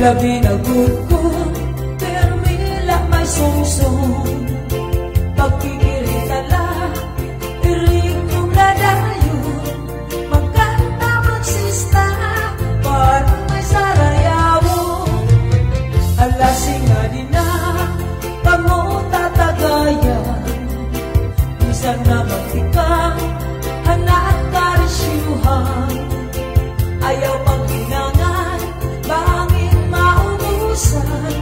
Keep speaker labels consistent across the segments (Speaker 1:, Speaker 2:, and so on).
Speaker 1: Labi na gudko, pero mila may sungsong. Pagkikiritala, iring yung ladayon. Magkanta magsista, parang may sarayawo. Alasing nga din na, pangutatagayan. Isang na magtikang, anak karisyuhan. Ayaw pagkinangan, bangin maubusan.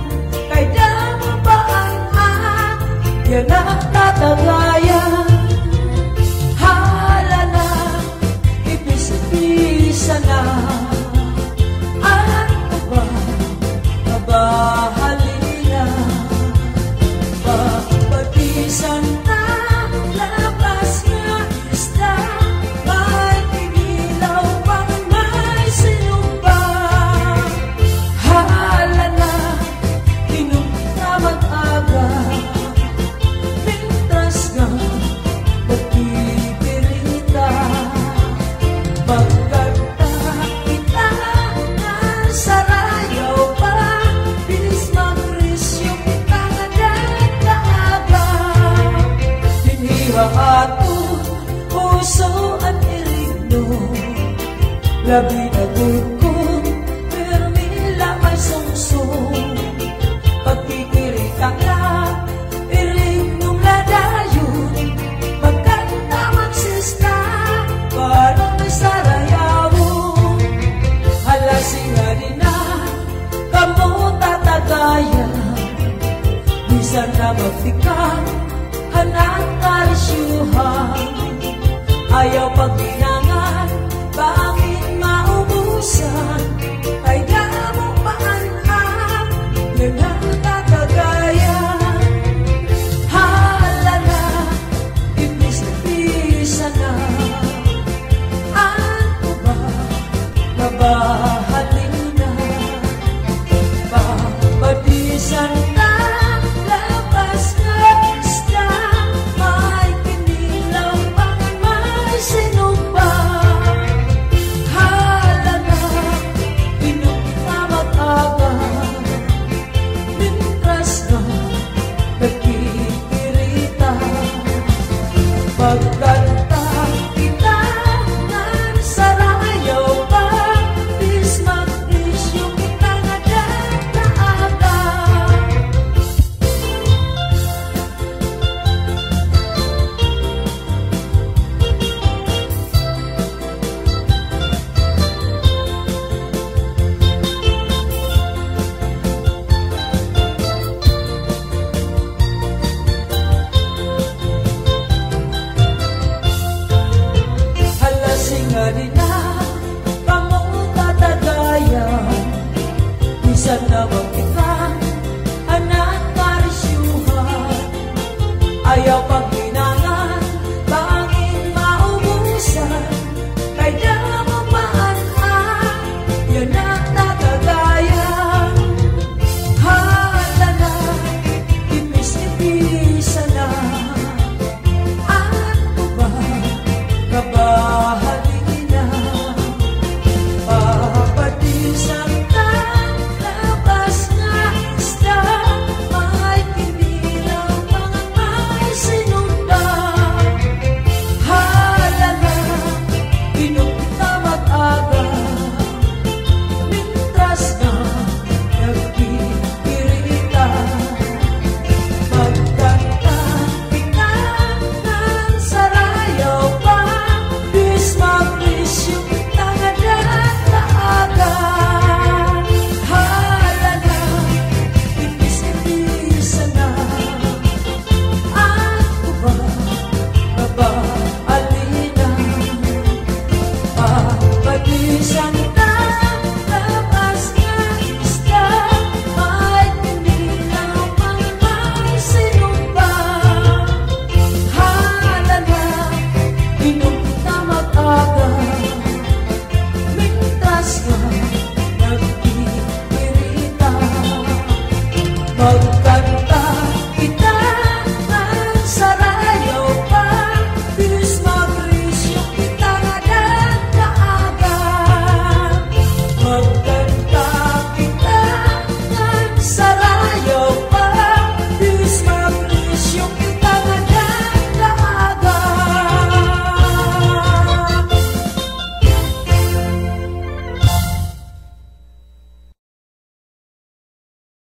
Speaker 1: Kay damo ba ang yan ang tatagayan. Hala na, ipis-ipisa na. Ano ba, mabahalina? Babatisan na, labas nga isda. May pinilaw pang may sinumpa. Hala na, inom na mag-aga. Pintras nga, magpipirita. Magkanta kita na sarayaw pa. Bilis mag-risyo kita nga dahil kaaga. Hiniwa ato, puso at irigno. Labi na gudkong, pero mila may sungsong. Pagkikirita ka, iringnong ladayon. Magkanta magsista, parang may sarayawo. Halasing nga din na, kamo tatagayan. Bisan na magtikang, hanap karisyuhan. Ayaw pagkinangan, bangin maubusan. Ay damo paan-an, yan ang tatagayan. Hala na, ipis-ipisa na. Ano ba, mabahatin na. Babatisan na, labas nga isda. May kinilaw pang may sinumpa. Hala na, inom na mag-aga. Mintras na, nagkikirita. Pagkanta kita ng sarayaw pa. Bis mag-isyo kita nga dagdaaga. Halasing nga din na, pangutatagayan. Bisan na magtikang, anak karisyuhan. Ayaw pag